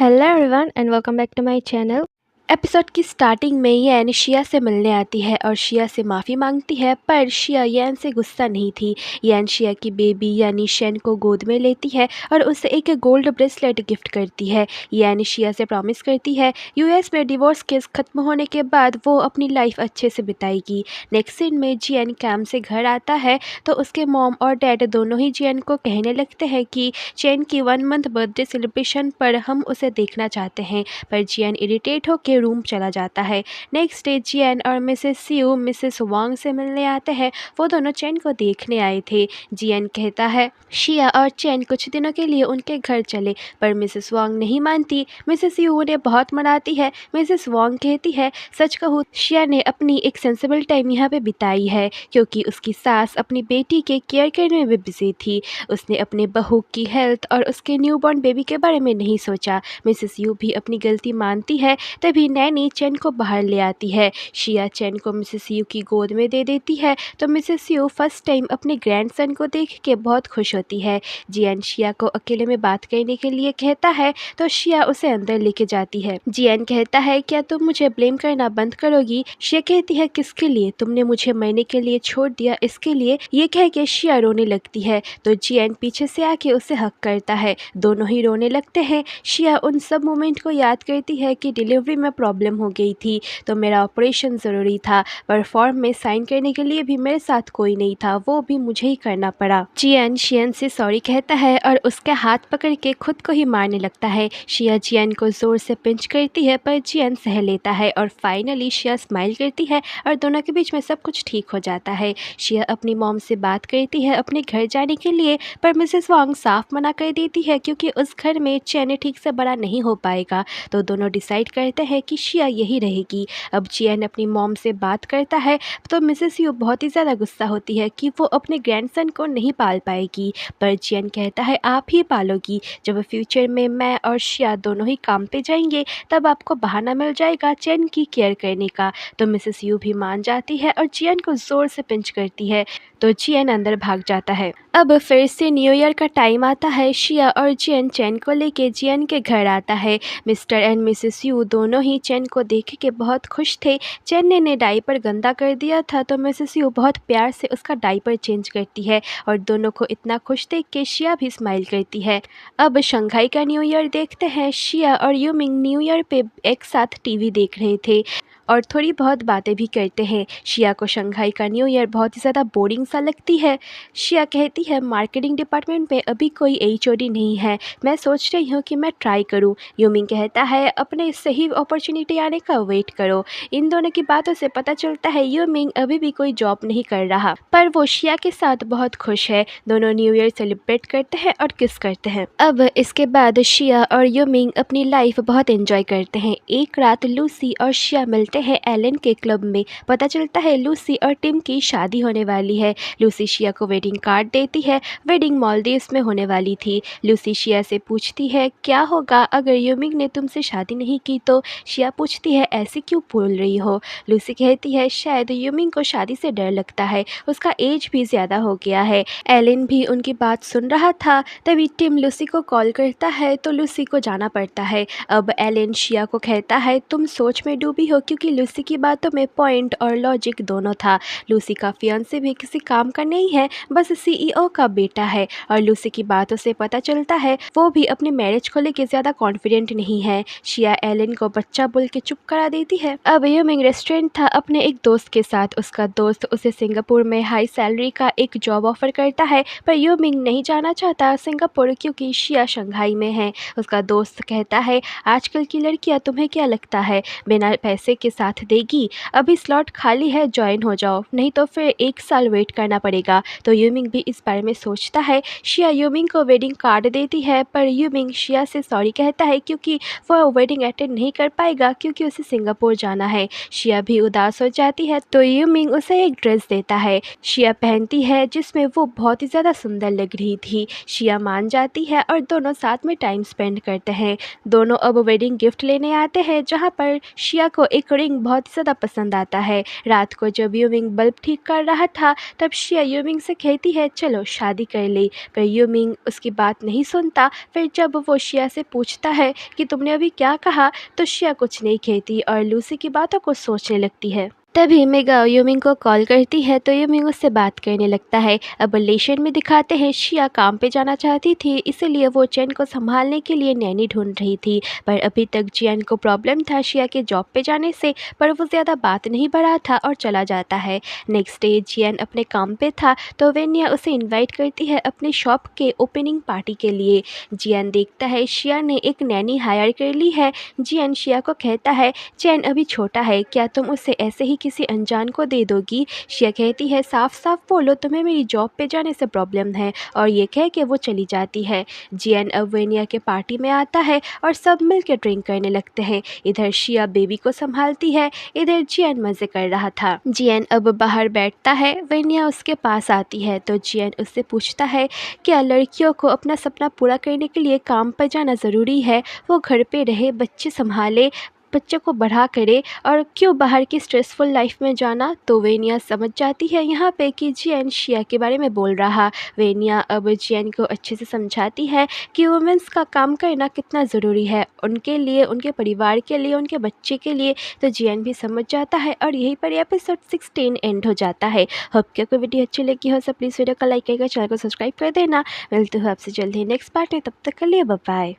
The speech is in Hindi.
Hello everyone and welcome back to my channel. Episode की स्टार्टिंग में येन शिया से मिलने आती है और शिया से माफ़ी मांगती है, पर शिया येन से गुस्सा नहीं थी। येन शिया की बेबी यानी शेन को गोद में लेती है और उसे एक गोल्ड ब्रेसलेट गिफ्ट करती है। येन शिया से प्रॉमिस करती है यूएस में डिवोर्स केस खत्म होने के बाद वो अपनी लाइफ अच्छे से बिताएगी। नेक्स्ट सीन में जियन कैम्प से घर आता है तो उसके मॉम और डैड दोनों ही जियन को कहने लगते हैं कि चेन की 1 मंथ बर्थडे सेलिब्रेशन पर हम उसे देखना चाहते हैं, पर जियन इरिटेट होकर रूम चला जाता है। नेक्स्ट डे जियन और मिसेस सिउ मिसेस वांग से मिलने आते हैं। वो दोनों चेन को देखने आए थे। जियन कहता है शिया और चेन कुछ दिनों के लिए उनके घर चले, पर मिसेस वांग नहीं मानती। मिसेस सिउ उन्हें बहुत मनाती है। मिसेस वांग कहती है सच कहूँ शिया ने अपनी एक सेंसिबल टाइम यहाँ पे बिताई है, क्योंकि उसकी सास अपनी बेटी के केयर करने में बिजी थी। उसने अपने बहू की हेल्थ और उसके न्यूबॉर्न बेबी के बारे में नहीं सोचा। मिसेस यू भी अपनी गलती मानती है। तभी नैनी चेन को बाहर ले आती है। शिया चेन को मिसेस यू की गोद में दे देती है तो मिसेस यू फर्स्ट टाइम अपने ग्रैंडसन को देख के बहुत खुश होती है। जियन शिया को अकेले में बात करने के लिए कहता है तो शिया उसे अंदर लेके जाती है। जियन कहता है क्या तुम मुझे ब्लेम करना बंद करोगी? शिया कहती है किसके लिए? तुमने मुझे मरने के लिए छोड़ दिया, इसके लिए? ये कह के शिया रोने लगती है तो जियन पीछे से आके उसे हक करता है। दोनों ही रोने लगते हैं। शिया उन सब मोमेंट को याद करती है कि डिलीवरी में प्रॉब्लम हो गई थी तो मेरा ऑपरेशन ज़रूरी था, पर फॉर्म में साइन करने के लिए भी मेरे साथ कोई नहीं था, वो भी मुझे ही करना पड़ा। जियन शियन से सॉरी कहता है और उसका हाथ पकड़ के खुद को ही मारने लगता है। शिया जियन को जोर से पिंच करती है पर जियन सह लेता है और फाइनली शिया स्माइल करती है और दोनों के बीच में सब कुछ ठीक हो जाता है। शिया अपनी मॉम से बात करती है अपने घर जाने के लिए, पर मिसेस वांग साफ मना कर देती है क्योंकि उस घर में चेन ठीक से बड़ा नहीं हो पाएगा। तो दोनों डिसाइड करते हैं कि शिया यही रहेगी। अब जियन अपनी मॉम से बात करता है तो मिसेस यू बहुत ही ज़्यादा गुस्सा होती है कि वो अपने ग्रैंडसन को नहीं पाल पाएगी, पर जियन कहता है आप ही पालोगी। जब फ्यूचर में मैं और शिया दोनों ही काम पे जाएंगे तब आपको बहाना मिल जाएगा चेन की केयर करने का। तो मिसेस यू भी मान जाती है और जियन को ज़ोर से पिंच करती है तो जियन अंदर भाग जाता है। अब फिर से न्यू ईयर का टाइम आता है। शिया और जियन चेन को लेके जियन के घर आता है। मिस्टर एंड मिसेस यू दोनों ही चेन को देख के बहुत खुश थे। चेन ने डायपर गंदा कर दिया था तो मिसेस यू बहुत प्यार से उसका डायपर चेंज करती है और दोनों को इतना खुश देख के शिया भी स्माइल करती है। अब शंघाई का न्यू ईयर देखते हैं। शिया और यूमिंग न्यू ईयर पे एक साथ टीवी देख रहे थे और थोड़ी बहुत बातें भी करते हैं। शिया को शंघाई का न्यू ईयर बहुत ही ज़्यादा बोरिंग सा लगती है। शिया कहती है मार्केटिंग डिपार्टमेंट में अभी कोई एचओडी नहीं है, मैं सोच रही हूँ कि मैं ट्राई करूँ। यूमिंग कहता है अपने सही अपॉर्चुनिटी आने का वेट करो। इन दोनों की बातों से पता चलता है यूमिंग अभी भी कोई जॉब नहीं कर रहा, पर वो शिया के साथ बहुत खुश है। दोनों न्यू ईयर सेलिब्रेट करते हैं और किस करते हैं। अब इसके बाद शिया और यूमिंग अपनी लाइफ बहुत एंजॉय करते हैं। एक रात लूसी और शिया मिलते हैं एलन के क्लब में। पता चलता है लूसी और टिम की शादी होने वाली है। लूसी शिया को वेडिंग कार्ड देती है। वेडिंग मालदीव्स में होने वाली थी। लूसी शिया से पूछती है क्या होगा अगर यूमिंग ने तुमसे शादी नहीं की तो? शिया पूछती है ऐसे क्यों बोल रही हो? लूसी कहती है शायद यूमिंग को शादी से डर लगता है, उसका एज भी ज़्यादा हो गया है। एलन भी उनकी बात सुन रहा था। तभी टिम लूसी को कॉल करता है तो लूसी को जाना पड़ता है। अब एलन शिया को कहता है तुम सोच में डूबी हो, क्योंकि लूसी की बातों में पॉइंट और लॉजिक दोनों था। लूसी का फियांसे भी किसी काम का नहीं है, बस सीईओ का बेटा है। और लूसी की बातों से पता चलता है वो भी अपने मैरिज को लेकर ज़्यादा कॉन्फिडेंट नहीं है। शिया एलन को बच्चा बोल के चुप करा देती है। अब यूमिंग रेस्टोरेंट था अपने एक दोस्त के साथ। उसका दोस्त उसे सिंगापुर में हाई सैलरी का एक जॉब ऑफर करता है, पर यूमिंग नहीं जाना चाहता सिंगापुर क्योंकि शिया शंघाई में है। उसका दोस्त कहता है आजकल की लड़कियां तुम्हें क्या लगता है बिना पैसे के साथ देगी? अभी स्लॉट खाली है, ज्वाइन हो जाओ, नहीं तो फिर 1 साल वेट करना पड़ेगा। तो यूमिंग भी इस बारे में सोचता है। शिया यूमिंग को वेडिंग कार्ड देती है, पर यूमिंग शिया से सॉरी कहता है क्योंकि वह वेडिंग अटेंड नहीं कर पाएगा क्योंकि उसे सिंगापुर जाना है। शिया भी उदास हो जाती है तो यूमिंग उसे एक ड्रेस देता है। शिया पहनती है जिसमें वो बहुत ही ज़्यादा सुंदर लग रही थी। शिया मान जाती है और दोनों साथ में टाइम स्पेंड करते हैं। दोनों अब वेडिंग गिफ्ट लेने आते हैं जहाँ पर शिया को एक रिंग बहुत ही ज़्यादा पसंद आता है। रात को जब यूमिंग बल्ब ठीक कर रहा था तब शिया यूमिंग से कहती है चलो शादी कर ले, पर यूमिंग उसकी बात नहीं सुनता। फिर जब वो शिया से पूछता है कि तुमने अभी क्या कहा, तो शिया कुछ नहीं कहती और लूसी की बातों को सोचने लगती है। तभी मेगा यूमिंग को कॉल करती है तो यूमिंग उससे बात करने लगता है। अब रिलेशन में दिखाते हैं शिया काम पे जाना चाहती थी, इसीलिए वो चैन को संभालने के लिए नैनी ढूंढ रही थी। पर अभी तक जियान को प्रॉब्लम था शिया के जॉब पे जाने से, पर वो ज़्यादा बात नहीं बढ़ा था और चला जाता है। नेक्स्ट डे जियान अपने काम पे था तो वेनिया उसे इन्वाइट करती है अपनी शॉप के ओपनिंग पार्टी के लिए। जियान देखता है शिया ने एक नैनी हायर कर ली है। जियान शिया को कहता है चैन अभी छोटा है, क्या तुम उसे ऐसे ही किसी अनजान को दे दोगी। शिया कहती है साफ साफ बोलो तुम्हें मेरी जॉब पे जाने से प्रॉब्लम है, और ये कह के वो चली जाती है। जियान अब वेनिया के पार्टी में आता है और सब मिलकर ड्रिंक करने लगते हैं। इधर शिया बेबी को संभालती है, इधर जियान मजे कर रहा था। जियान अब बाहर बैठता है, वेनिया उसके पास आती है तो जियान उससे पूछता है क्या लड़कियों को अपना सपना पूरा करने के लिए काम पर जाना ज़रूरी है, वो घर पे रहे, बच्चे संभाले, बच्चों को बड़ा करे, और क्यों बाहर की स्ट्रेसफुल लाइफ में जाना। तो वेनिया समझ जाती है यहाँ पे कि जियान शिया के बारे में बोल रहा। वेनिया अब जियान को अच्छे से समझाती है कि वुमेंस का काम करना कितना ज़रूरी है उनके लिए, उनके परिवार के लिए, उनके बच्चे के लिए। तो जियान भी समझ जाता है और यहीं पर एपिसोड 16 एंड हो जाता है। होप कि आपको वीडियो अच्छी लगी हो, सब प्लीज़ वीडियो को लाइक करके चैनल को सब्सक्राइब कर देना। मिलते हो आपसे जल्दी नेक्स्ट पार्ट में, तब तक के लिए बाय बाय।